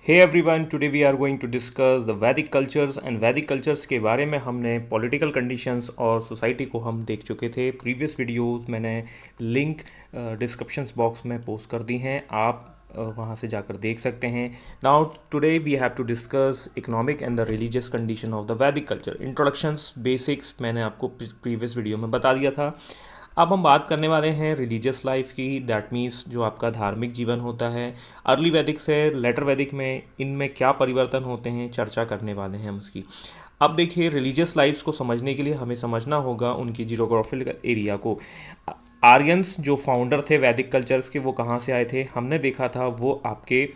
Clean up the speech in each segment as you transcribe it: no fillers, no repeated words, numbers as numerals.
Hey everyone, today we are going to discuss the Vedic cultures and Vedic cultures के बारे में हमने political conditions और society को हम देख चुके थे। प्रीवियस वीडियोस मैंने लिंक डिस्क्रिप्शंस बॉक्स में पोस्ट कर दी हैं, आप वहाँ से जाकर देख सकते हैं। Now today we have to discuss economic and the religious condition of the Vedic culture. Introductions basics मैंने आपको प्रीवियस वीडियो में बता दिया था। अब हम बात करने वाले हैं रिलीजियस लाइफ की, दैट मीन्स जो आपका धार्मिक जीवन होता है। अर्ली वैदिक से लेटर वैदिक में इनमें क्या परिवर्तन होते हैं, चर्चा करने वाले हैं हम उसकी। अब देखिए, रिलीजियस लाइफ्स को समझने के लिए हमें समझना होगा उनकी जियोग्राफिकल एरिया को। आर्यंस जो फाउंडर थे वैदिक कल्चर्स के, वो कहाँ से आए थे? हमने देखा था वो आपके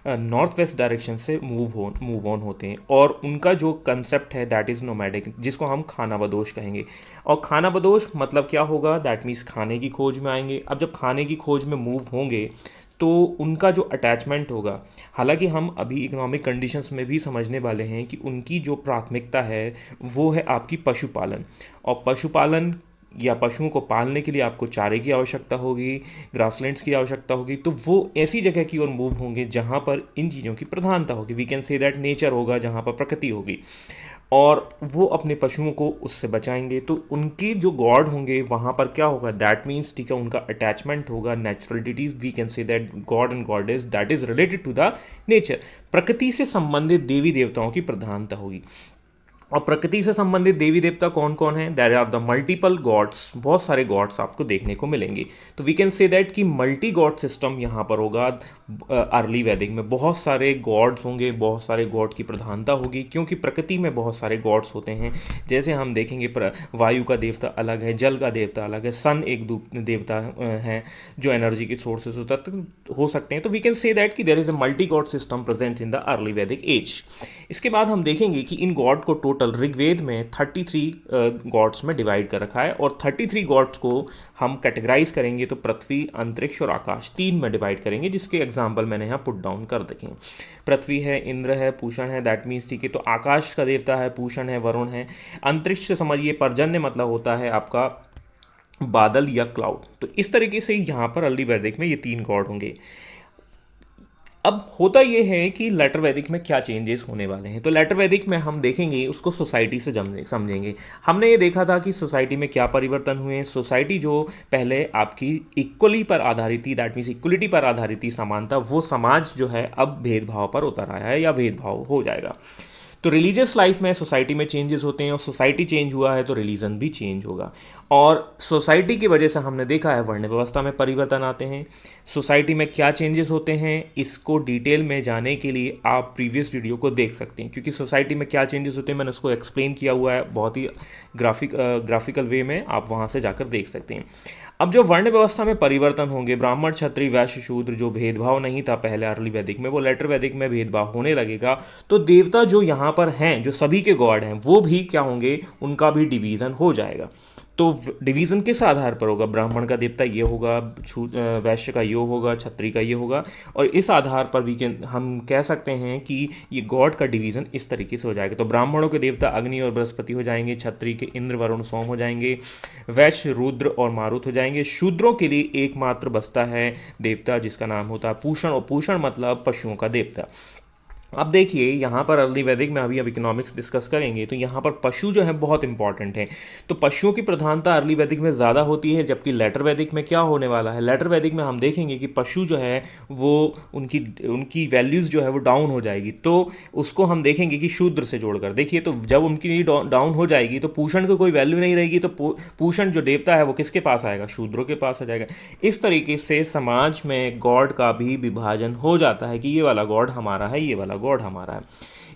नॉर्थ वेस्ट डायरेक्शन से मूव ऑन होते हैं, और उनका जो कंसेप्ट है दैट इज़ नोमैडिक, जिसको हम खाना बदोश कहेंगे। और खाना बदोश मतलब क्या होगा? दैट मीन्स खाने की खोज में आएंगे। अब जब खाने की खोज में मूव होंगे तो उनका जो अटैचमेंट होगा, हालांकि हम अभी इकोनॉमिक कंडीशंस में भी समझने वाले हैं कि उनकी जो प्राथमिकता है वो है आपकी पशुपालन। और पशुपालन या पशुओं को पालने के लिए आपको चारे की आवश्यकता होगी, ग्रासलैंड्स की आवश्यकता होगी। तो वो ऐसी जगह की ओर मूव होंगे जहाँ पर इन चीज़ों की प्रधानता होगी। We can say that nature होगा, जहाँ पर प्रकृति होगी, और वो अपने पशुओं को उससे बचाएंगे। तो उनके जो गॉड होंगे वहाँ पर क्या होगा? दैट मीन्स ठीक है, उनका अटैचमेंट होगा natural deities. We can say that god and goddess that is related to the nature. प्रकृति से संबंधित देवी देवताओं की प्रधानता होगी। और प्रकृति से संबंधित देवी देवता कौन कौन है? There are the multiple gods, बहुत सारे गॉड्स आपको देखने को मिलेंगे। तो वी कैन से दैट कि मल्टी गॉड सिस्टम यहाँ पर होगा। अर्ली वैदिक में बहुत सारे गॉड्स होंगे, बहुत सारे गॉड की प्रधानता होगी, क्योंकि प्रकृति में बहुत सारे गॉड्स होते हैं। जैसे हम देखेंगे, वायु का देवता अलग है, जल का देवता अलग है, सन एक देवता है जो एनर्जी के सोर्सेस हो सकते हैं। तो वी कैन से दैट कि there is a multi god system present in the early Vedic age. इसके बाद हम देखेंगे कि इन गॉड को टोटल ऋग्वेद में 33 गॉड्स में डिवाइड कर रखा है, और 33 गॉड्स को हम कैटेगराइज करेंगे तो पृथ्वी, अंतरिक्ष और आकाश 3 में डिवाइड करेंगे, जिसके एग्जाम्पल मैंने यहाँ पुट डाउन कर देखे। पृथ्वी है, इंद्र है, पूषण है, दैट मीन्स ठीक है। तो आकाश का देवता है पूषण है, वरुण है। अंतरिक्ष से समझिए पर्जन्य मतलब होता है आपका बादल या क्लाउड। तो इस तरीके से यहाँ पर अर्ली वैदिक में ये 3 गॉड होंगे। अब होता ये है कि लेटर वैदिक में क्या चेंजेस होने वाले हैं। तो लेटर वैदिक में हम देखेंगे उसको सोसाइटी से समझेंगे। हमने ये देखा था कि सोसाइटी में क्या परिवर्तन हुए हैं। सोसाइटी जो पहले आपकी इक्वली पर आधारित थी, दैट मीन्स इक्वलिटी पर आधारित थी, समानता, वो समाज जो है अब भेदभाव पर उतर आया है या भेदभाव हो जाएगा। तो रिलीजियस लाइफ में सोसाइटी में चेंजेस होते हैं, और सोसाइटी चेंज हुआ है तो रिलीजन भी चेंज होगा। और सोसाइटी की वजह से हमने देखा है वर्ण व्यवस्था में परिवर्तन आते हैं। सोसाइटी में क्या चेंजेस होते हैं, इसको डिटेल में जाने के लिए आप प्रीवियस वीडियो को देख सकते हैं, क्योंकि सोसाइटी में क्या चेंजेस होते हैं मैंने उसको एक्सप्लेन किया हुआ है बहुत ही ग्राफिकल वे में, आप वहाँ से जाकर देख सकते हैं। अब जो वर्ण व्यवस्था में परिवर्तन होंगे, ब्राह्मण, क्षत्रिय, वैश्य, शूद्र, जो भेदभाव नहीं था पहले अर्ली वैदिक में, वो लेटर वैदिक में भेदभाव होने लगेगा। तो देवता जो यहाँ पर हैं, जो सभी के गॉड हैं, वो भी क्या होंगे? उनका भी डिवीज़न हो जाएगा। तो डिवीज़न किस आधार पर होगा? ब्राह्मण का देवता ये होगा, वैश्य का ये होगा, क्षत्रिय का ये होगा, और इस आधार पर हम कह सकते हैं कि ये गॉड का डिवीज़न इस तरीके से हो जाएगा। तो ब्राह्मणों के देवता अग्नि और बृहस्पति हो जाएंगे, क्षत्रिय के इंद्र, वरुण, सोम हो जाएंगे, वैश्य रुद्र और मारुत हो जाएंगे। शूद्रों के लिए एकमात्र बसता है देवता जिसका नाम होता है पूषण, और पूषण मतलब पशुओं का देवता। अब देखिए यहाँ पर अर्ली वैदिक में अभी अब इकोनॉमिक्स डिस्कस करेंगे, तो यहाँ पर पशु जो है बहुत इंपॉर्टेंट है। तो पशुओं की प्रधानता अर्ली वैदिक में ज़्यादा होती है, जबकि लेटर वैदिक में क्या होने वाला है? लेटर वैदिक में हम देखेंगे कि पशु जो है वो उनकी वैल्यूज़ जो है वो डाउन हो जाएगी। तो उसको हम देखेंगे कि शूद्र से जोड़कर देखिए, तो जब उनकी डाउन हो जाएगी तो पूषण की कोई वैल्यू नहीं रहेगी। तो पूषण जो देवता है वो किसके पास आएगा? शूद्रों के पास आ जाएगा। इस तरीके से समाज में गॉड का भी विभाजन हो जाता है कि ये वाला गॉड हमारा है, ये वाला गॉड हमारा है।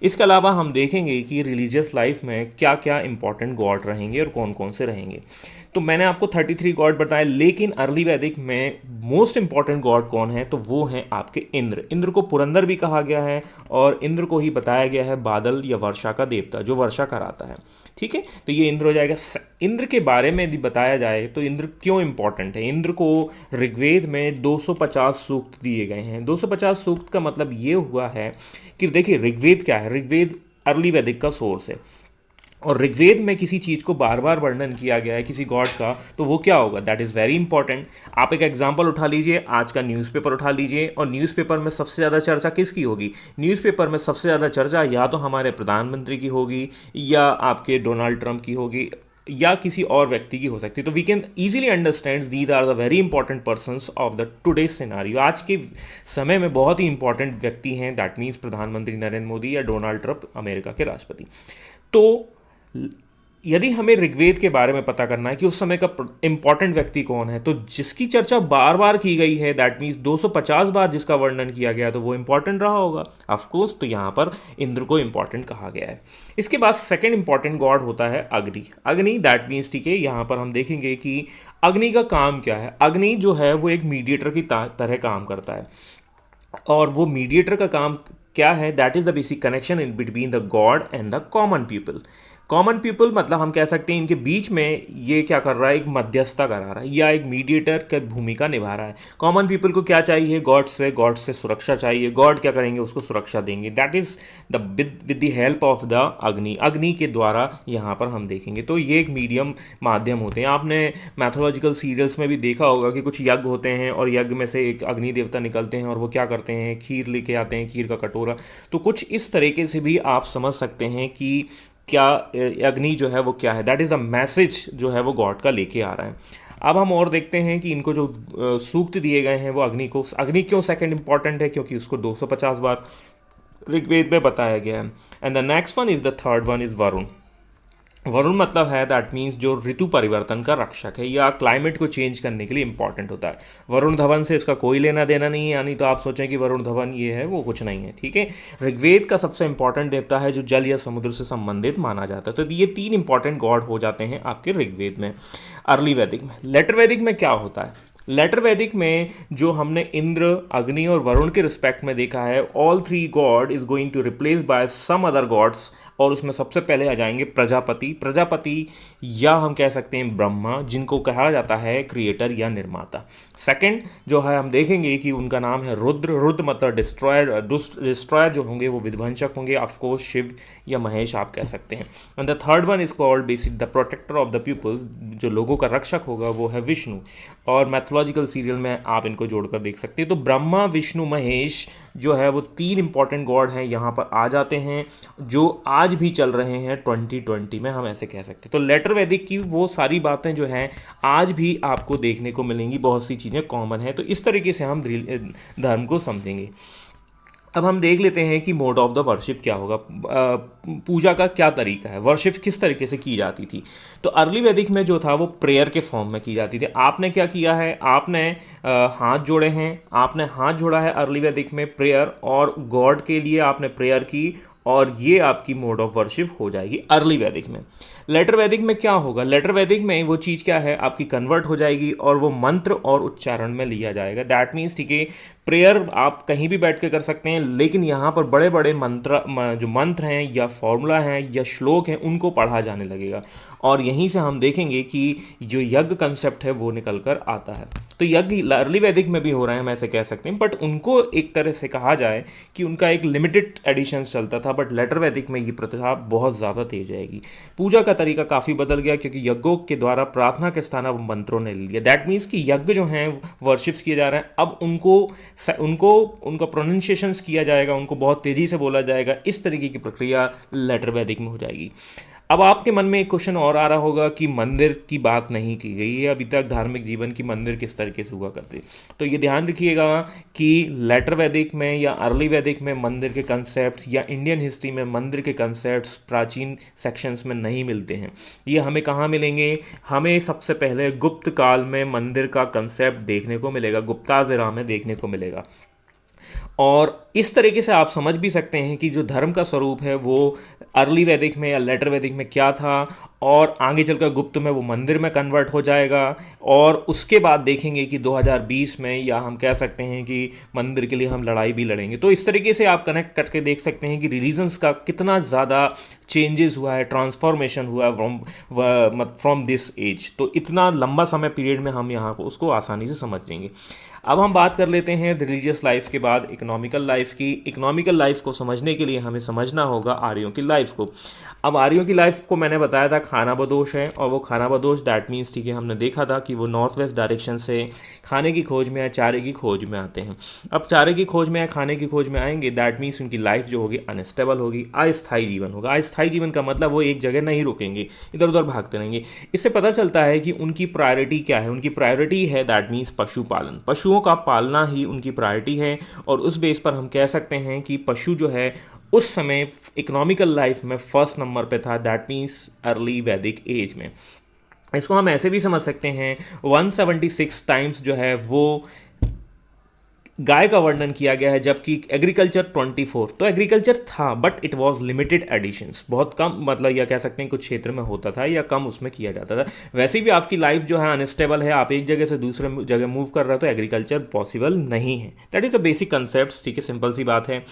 इसके अलावा हम देखेंगे कि रिलीजियस लाइफ में क्या क्या इंपॉर्टेंट गॉड रहेंगे और कौन कौन से रहेंगे। तो मैंने आपको 33 गॉड बताए, लेकिन अर्ली वैदिक में मोस्ट इंपॉर्टेंट गॉड कौन है? तो वो हैं आपके इंद्र। इंद्र को पुरंदर भी कहा गया है, और इंद्र को ही बताया गया है बादल या वर्षा का देवता, जो वर्षा कराता है। ठीक है, तो ये इंद्र हो जाएगा। इंद्र के बारे में यदि बताया जाए तो इंद्र क्यों इंपॉर्टेंट है? इंद्र को ऋग्वेद में 250 सूक्त दिए गए हैं। 250 सूक्त का मतलब ये हुआ है कि देखिए ऋग्वेद क्या है? ऋग्वेद अर्ली वैदिक का सोर्स है। और ऋग्वेद में किसी चीज़ को बार बार वर्णन किया गया है किसी गॉड का, तो वो क्या होगा, दैट इज़ वेरी इंपॉर्टेंट। आप एक एग्जांपल उठा लीजिए, आज का न्यूज़पेपर उठा लीजिए, और न्यूज़पेपर में सबसे ज़्यादा चर्चा किसकी होगी? न्यूज़पेपर में सबसे ज़्यादा चर्चा या तो हमारे प्रधानमंत्री की होगी, या आपके डोनाल्ड ट्रंप की होगी, या किसी और व्यक्ति की हो सकती है। तो we can easily understand these are the very important persons of the today scenario. आज के समय में बहुत ही इंपॉर्टेंट व्यक्ति हैं, दैट मीन्स प्रधानमंत्री नरेंद्र मोदी या डोनाल्ड ट्रंप अमेरिका के राष्ट्रपति। तो यदि हमें ऋग्वेद के बारे में पता करना है कि उस समय का इंपॉर्टेंट व्यक्ति कौन है, तो जिसकी चर्चा बार बार की गई है, दैट मीन्स 250 बार जिसका वर्णन किया गया, तो वो इंपॉर्टेंट रहा होगा ऑफ कोर्स। तो यहाँ पर इंद्र को इंपॉर्टेंट कहा गया है। इसके बाद सेकंड इंपॉर्टेंट गॉड होता है अग्नि। अग्नि दैट मीन्स, ठीक है, यहाँ पर हम देखेंगे कि अग्नि का काम क्या है। अग्नि जो है वो एक मीडिएटर की तरह काम करता है, और वो मीडिएटर का काम क्या है, that is the basic connection in between the God and the common people. Common people मतलब हम कह सकते हैं इनके बीच में ये क्या कर रहा है, एक मध्यस्थता करा रहा है, या एक मीडिएटर की भूमिका निभा रहा है। कॉमन पीपल को क्या चाहिए, गॉड से सुरक्षा चाहिए। गॉड क्या करेंगे, उसको सुरक्षा देंगे। That is the with the help of the अग्नि। अग्नि के द्वारा यहाँ पर हम देखेंगे, तो ये एक मीडियम माध्यम होते हैं। आपने मैथोलॉजिकल सीरियल्स में भी देखा होगा कि कुछ यज्ञ होते हैं, और यज्ञ में से एक अग्नि देवता निकलते हैं, और वो क्या करते हैं, खीर लेके आते हैं, खीर का कटोरा। तो कुछ इस तरीके से भी आप समझ सकते हैं कि क्या अग्नि जो है वो क्या है, दैट इज़ अ मैसेज जो है वो गॉड का लेके आ रहा है। अब हम और देखते हैं कि इनको जो सूक्त दिए गए हैं वो अग्नि क्यों सेकंड इंपॉर्टेंट है, क्योंकि उसको 250 बार ऋग्वेद में बताया गया है। And the next one is the third one is Varun. Varun मतलब है दैट मीन्स जो ऋतु परिवर्तन का रक्षक है, या क्लाइमेट को चेंज करने के लिए इंपॉर्टेंट होता है। वरुण धवन से इसका कोई लेना देना नहीं है, यानी तो आप सोचें कि वरुण धवन ये है, वो कुछ नहीं है, ठीक है। ऋग्वेद का सबसे इंपॉर्टेंट देवता है जो जल या समुद्र से संबंधित माना जाता है। तो ये तीन इंपॉर्टेंट गॉड हो जाते हैं आपके ऋग्वेद में। अर्ली वैदिक में, लेटर वैदिक में क्या होता है? लेटर वैदिक में जो हमने इंद्र, अग्नि और वरुण के रिस्पेक्ट में देखा है, all three god is going to replace by some other gods. और उसमें सबसे पहले आ जाएंगे प्रजापति, या हम कह सकते हैं ब्रह्मा, जिनको कहा जाता है क्रिएटर या निर्माता। सेकंड जो है हम देखेंगे कि उनका नाम है रुद्र मतलब डिस्ट्रॉयर जो होंगे वो विध्वंसक होंगे, ऑफकोर्स शिव या महेश आप कह सकते हैं। And the third one is called basic the protector of the peoples, जो लोगों का रक्षक होगा वो है विष्णु। और मैथोलॉजिकल सीरियल में आप इनको जोड़कर देख सकते हैं। तो ब्रह्मा, विष्णु, महेश जो है वो तीन इंपॉर्टेंट गॉड हैं, यहाँ पर आ जाते हैं, जो आज भी चल रहे हैं 2020 में, हम ऐसे कह सकते हैं। तो लेटर वैदिक की वो सारी बातें जो हैं आज भी आपको देखने को मिलेंगी, बहुत सी चीज़ें कॉमन हैं। तो इस तरीके से हम धर्म को समझेंगे। अब हम देख लेते हैं कि मोड ऑफ द वर्शिप क्या होगा, पूजा का क्या तरीका है, वर्शिप किस तरीके से की जाती थी। तो अर्ली वैदिक में जो था वो प्रेयर के फॉर्म में की जाती थी। आपने क्या किया है, आपने हाथ जोड़े हैं, आपने हाथ जोड़ा है अर्ली वैदिक में प्रेयर, और गॉड के लिए आपने प्रेयर की, और ये आपकी मोड ऑफ वर्शिप हो जाएगी अर्ली वैदिक में। लेटर वैदिक में क्या होगा, लेटर वैदिक में वो चीज़ क्या है, आपकी कन्वर्ट हो जाएगी, और वो मंत्र और उच्चारण में लिया जाएगा। दैट मीन्स, ठीक है, प्रेयर आप कहीं भी बैठ के कर सकते हैं, लेकिन यहाँ पर बड़े बड़े जो मंत्र हैं या फॉर्मूला हैं या श्लोक हैं, उनको पढ़ा जाने लगेगा। और यहीं से हम देखेंगे कि जो यज्ञ कंसेप्ट है वो निकल कर आता है। तो यज्ञ अर्ली वैदिक में भी हो रहे हैं, हम ऐसे कह सकते हैं, बट उनको एक तरह से कहा जाए कि उनका एक लिमिटेड एडिशन चलता था, बट लेटर वैदिक में ये प्रथा बहुत ज़्यादा तेज आएगी। पूजा का तरीका काफ़ी बदल गया, क्योंकि यज्ञों के द्वारा प्रार्थना के स्थान अब मंत्रों ने ले लिया। दैट मीन्स कि यज्ञ जो हैं वर्शिप्स किए जा रहे हैं, अब उनका प्रोनाउंसिएशंस किया जाएगा, उनको बहुत तेज़ी से बोला जाएगा। इस तरीके की प्रक्रिया लेटर वैदिक में हो जाएगी। अब आपके मन में एक क्वेश्चन और आ रहा होगा कि मंदिर की बात नहीं की गई है अभी तक, धार्मिक जीवन की मंदिर किस तरीके से हुआ करते। तो ये ध्यान रखिएगा कि लेटर वैदिक में या अर्ली वैदिक में मंदिर के कंसेप्ट या इंडियन हिस्ट्री में मंदिर के कंसेप्ट प्राचीन सेक्शंस में नहीं मिलते हैं। ये हमें कहाँ मिलेंगे, हमें सबसे पहले गुप्त काल में मंदिर का कंसेप्ट देखने को मिलेगा, गुप्ताज एरा में देखने को मिलेगा। और इस तरीके से आप समझ भी सकते हैं कि जो धर्म का स्वरूप है वो अर्ली वैदिक में या लेटर वैदिक में क्या था, और आगे चलकर गुप्त में वो मंदिर में कन्वर्ट हो जाएगा। और उसके बाद देखेंगे कि 2020 में, या हम कह सकते हैं कि मंदिर के लिए हम लड़ाई भी लड़ेंगे। तो इस तरीके से आप कनेक्ट करके देख सकते हैं कि रिलीजन्स का कितना ज़्यादा चेंजेस हुआ है, ट्रांसफॉर्मेशन हुआ है फ्रॉम दिस एज। तो इतना लंबा समय पीरियड में हम यहाँ को उसको आसानी से समझ लेंगे। अब हम बात कर लेते हैं रिलीजियस लाइफ के बाद इकोनॉमिकल लाइफ की। इकोनॉमिकल लाइफ को समझने के लिए हमें समझना होगा आर्यों की लाइफ को। अब आर्यों की लाइफ को मैंने बताया था खाना बदोश है, और वो खाना बदोश दैट मीन्स ठीक है, हमने देखा था कि वो नॉर्थ वेस्ट डायरेक्शन से खाने की खोज में या चारे की खोज में आते हैं। अब चारे की खोज में या खाने की खोज में आएंगे, दैट मीन्स उनकी लाइफ जो होगी अनस्टेबल होगी, अस्थायी जीवन होगा। अस्थायी जीवन का मतलब वो एक जगह नहीं रुकेंगे, इधर उधर भागते रहेंगे। इससे पता चलता है कि उनकी प्रायोरिटी क्या है। उनकी प्रायोरिटी है दैट मीन्स पशुपालन, पशुओं का पालना ही उनकी प्रायोरिटी है। और उस बेस पर हम कह सकते हैं कि पशु जो है उस समय इकोनॉमिकल लाइफ में फर्स्ट नंबर पे था, that means early Vedic as में। इसको हम ऐसे भी समझ सकते हैं 176 टाइम्स जो है वो गाय का वर्णन किया गया है, जबकि एग्रीकल्चर 24। तो एग्रीकल्चर था but it was limited additions, बहुत कम, मतलब या कह सकते हैं कुछ क्षेत्र में होता था या कम उसमें किया जाता था। वैसे भी आपकी लाइफ जो है अनस्टेबल है, आप एक जगह से दूसरे जगह मूव कर रहे हो तो एग्रीकल्चर पॉसिबल नहीं है। That is the basic concept, ठीक है, सिंपल सी बात है।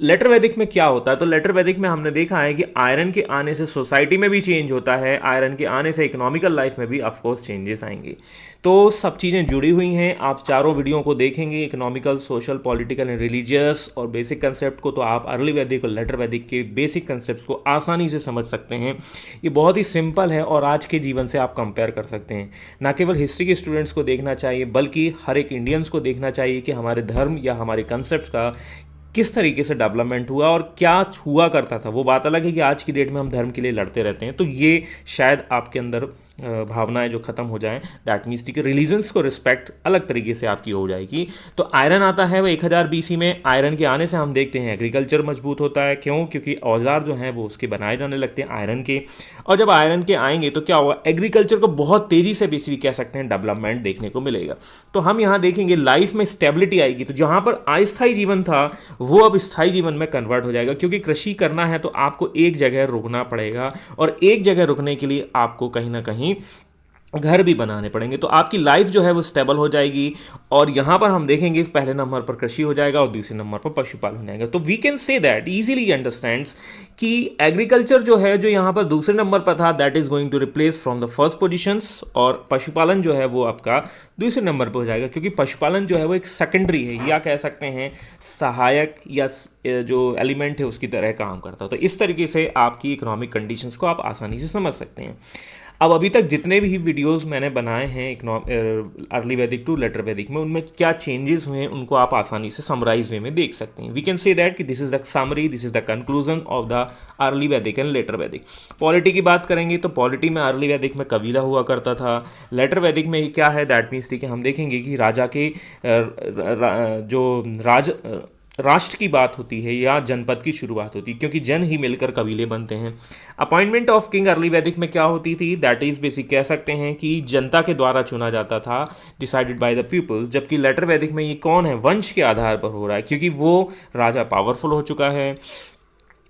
लेटर वैदिक में क्या होता है, तो लेटर वैदिक में हमने देखा है कि आयरन के आने से सोसाइटी में भी चेंज होता है, आयरन के आने से इकोनॉमिकल लाइफ में भी ऑफकोर्स चेंजेस आएंगे। तो सब चीज़ें जुड़ी हुई हैं। आप चारों वीडियो को देखेंगे, economical, social, political and religious और बेसिक कंसेप्ट को, तो आप अर्ली वैदिक और लेटर वैदिक के बेसिक कंसेप्ट को आसानी से समझ सकते हैं। ये बहुत ही सिंपल है और आज के जीवन से आप कंपेयर कर सकते हैं। ना केवल हिस्ट्री के स्टूडेंट्स को देखना चाहिए बल्कि हर एक इंडियंस को देखना चाहिए कि हमारे धर्म या हमारे कंसेप्ट का किस तरीके से डेवलपमेंट हुआ और क्या हुआ करता था। वो बात अलग है कि आज की डेट में हम धर्म के लिए लड़ते रहते हैं, तो ये शायद आपके अंदर भावनाएं जो ख़त्म हो जाएं, दैट मीन्स ठीक है, रिलीजन्स को रिस्पेक्ट अलग तरीके से आपकी हो जाएगी। तो आयरन आता है वो 1000 BC में। आयरन के आने से हम देखते हैं एग्रीकल्चर मजबूत होता है। क्यों? क्योंकि औजार जो हैं वो उसके बनाए जाने लगते हैं आयरन के। और जब आयरन के आएंगे तो क्या होगा, एग्रीकल्चर को बहुत तेज़ी से बेसिकली कह सकते हैं डेवलपमेंट देखने को मिलेगा। तो हम यहाँ देखेंगे लाइफ में स्टेबिलिटी आएगी। तो जहाँ पर अस्थायी जीवन था वो अब स्थायी जीवन में कन्वर्ट हो जाएगा, क्योंकि कृषि करना है तो आपको एक जगह रुकना पड़ेगा, और एक जगह रुकने के लिए आपको कहीं ना कहीं घर भी बनाने पड़ेंगे। तो आपकी लाइफ जो है वो स्टेबल हो जाएगी। और यहाँ पर हम देखेंगे पहले नंबर पर कृषि हो जाएगा और दूसरे नंबर पर पशुपालन हो जाएगा। तो we can say that easily understands कि एग्रीकल्चर जो है, जो यहाँ पर दूसरे नंबर पर था, that is going to replace from the first positions, और पशुपालन जो है वो आपका दूसरे नंबर पर हो जाएगा, क्योंकि पशुपालन जो है वो एक सेकेंडरी है, या कह सकते हैं सहायक या जो एलिमेंट है उसकी तरह काम करता है। तो इस तरीके से आपकी इकोनॉमिक कंडीशंस को आप आसानी से समझ सकते हैं। अब अभी तक जितने भी वीडियोस मैंने बनाए हैं अर्ली वैदिक टू लेटर वैदिक में, उनमें क्या चेंजेस हुए हैं उनको आप आसानी से समराइज वे में देख सकते हैं। वी कैन से दैट कि this is the summary, this is the conclusion of the early वैदिक एंड लेटर वैदिक। पॉलिटी की बात करेंगे तो पॉलिटी में अर्ली वैदिक में कबीला हुआ करता था। लेटर वैदिक में क्या है, दैट मीन्स ठीक है, हम देखेंगे कि राजा के राष्ट्र की बात होती है या जनपद की शुरुआत होती है, क्योंकि जन ही मिलकर कबीले बनते हैं। अपॉइंटमेंट ऑफ किंग अर्ली वैदिक में क्या होती थी, दैट इज बेसिक कह सकते हैं कि जनता के द्वारा चुना जाता था, डिसाइडेड बाय द पीपल्स। जबकि लेटर वैदिक में ये कौन है, वंश के आधार पर हो रहा है, क्योंकि वो राजा पावरफुल हो चुका है।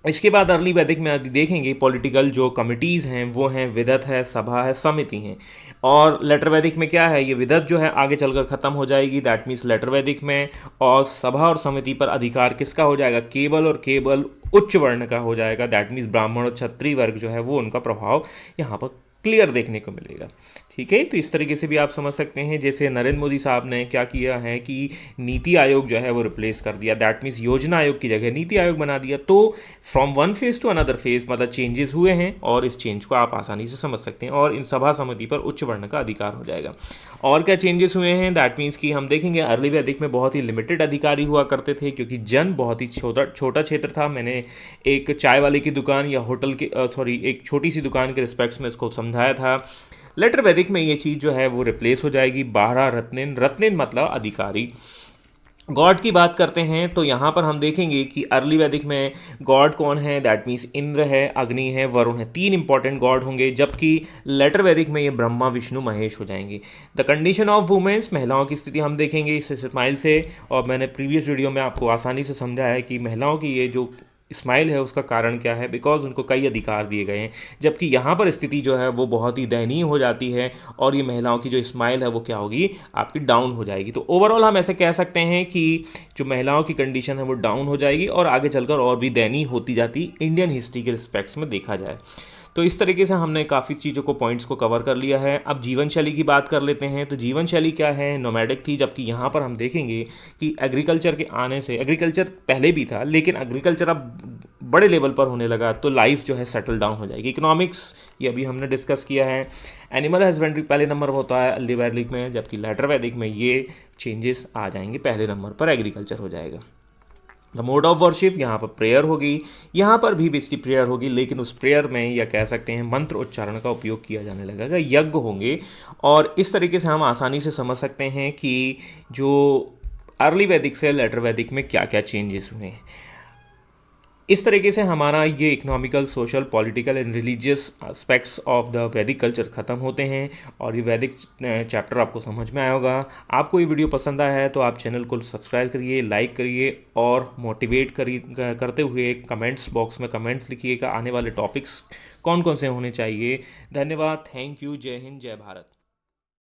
इसके बाद अर्ली वैदिक में देखेंगे पॉलिटिकल जो कमिटीज़ हैं वो हैं विदत है, सभा है, समिति हैं। और लेटर वैदिक में क्या है, ये विदत जो है आगे चलकर ख़त्म हो जाएगी, दैट मीन्स लेटर वैदिक में। और सभा और समिति पर अधिकार किसका हो जाएगा, केवल और केवल उच्च वर्ण का हो जाएगा, दैट मीन्स ब्राह्मण और क्षत्रिय वर्ग जो है वो उनका प्रभाव यहाँ पर क्लियर देखने को मिलेगा। ठीक है, तो इस तरीके से भी आप समझ सकते हैं। जैसे नरेंद्र मोदी साहब ने क्या किया है कि नीति आयोग जो है वो रिप्लेस कर दिया, दैट मीन्स योजना आयोग की जगह नीति आयोग बना दिया। तो from one phase two another phase मतलब चेंजेस हुए हैं, और इस चेंज को आप आसानी से समझ सकते हैं। और इन सभा समिति पर उच्च वर्ण का अधिकार हो जाएगा। और क्या चेंजेस हुए हैं, दैट मीन्स कि हम देखेंगे अर्ली वैदिक में बहुत ही लिमिटेड अधिकारी हुआ करते थे, क्योंकि जन बहुत ही छोटा क्षेत्र था। मैंने एक चाय वाले की दुकान या होटल के एक छोटी सी दुकान के रिस्पेक्ट्स में इसको समझाया था। लेटर वैदिक में ये चीज़ जो है वो रिप्लेस हो जाएगी। 12 रत्निन, रत्निन मतलब अधिकारी। गॉड की बात करते हैं तो यहाँ पर हम देखेंगे कि अर्ली वैदिक में गॉड कौन है, दैट मीन्स इंद्र है, अग्नि है, वरुण है, 3 इंपॉर्टेंट गॉड होंगे। जबकि लेटर वैदिक में ये ब्रह्मा, विष्णु, महेश हो जाएंगे। द कंडीशन ऑफ वुमेन्स, महिलाओं की स्थिति हम देखेंगे इस स्माइल से। और मैंने प्रीवियस वीडियो में आपको आसानी से समझाया है कि महिलाओं की ये जो स्माइल है उसका कारण क्या है, बिकॉज उनको कई अधिकार दिए गए हैं। जबकि यहाँ पर स्थिति जो है वो बहुत ही दयनीय हो जाती है, और ये महिलाओं की जो स्माइल है वो क्या होगी, आपकी डाउन हो जाएगी। तो ओवरऑल हम ऐसे कह सकते हैं कि जो महिलाओं की कंडीशन है वो डाउन हो जाएगी, और आगे चलकर और भी दयनीय होती जाती इंडियन हिस्ट्री के रिस्पेक्ट्स में देखा जाए तो इस तरीके से हमने काफ़ी चीज़ों को पॉइंट्स को कवर कर लिया है। अब जीवन शैली की बात कर लेते हैं। तो जीवन शैली क्या है, नोमैडिक थी, जबकि यहाँ पर हम देखेंगे कि एग्रीकल्चर के आने से, एग्रीकल्चर पहले भी था लेकिन एग्रीकल्चर अब बड़े लेवल पर होने लगा, तो लाइफ जो है सेटल डाउन हो जाएगी। इकोनॉमिक्स ये अभी हमने डिस्कस किया है। एनिमल हस्बेंड्री पहले नंबर पर होता है अर्ली वैदिक में, जबकि लेटर वैदिक में ये चेंजेस आ जाएंगे, पहले नंबर पर एग्रीकल्चर हो जाएगा। द मोड ऑफ वर्शिप, यहाँ पर प्रेयर होगी, यहाँ पर भी बेसिकली प्रेयर होगी, लेकिन उस प्रेयर में या कह सकते हैं मंत्र उच्चारण का उपयोग किया जाने लगेगा, यज्ञ होंगे। और इस तरीके से हम आसानी से समझ सकते हैं कि जो अर्ली वैदिक से लेटर वैदिक में क्या क्या चेंजेस हुए हैं। इस तरीके से हमारा ये economical, social, political and religious aspects of the Vedic culture ख़त्म होते हैं और ये वैदिक चैप्टर आपको समझ में आया होगा। आपको ये वीडियो पसंद आया है तो आप चैनल को सब्सक्राइब करिए, लाइक करिए और मोटिवेट करते हुए कमेंट्स बॉक्स में कमेंट्स लिखिएगा आने वाले टॉपिक्स कौन कौन से होने चाहिए। धन्यवाद, थैंक यू, जय हिंद, जय भारत।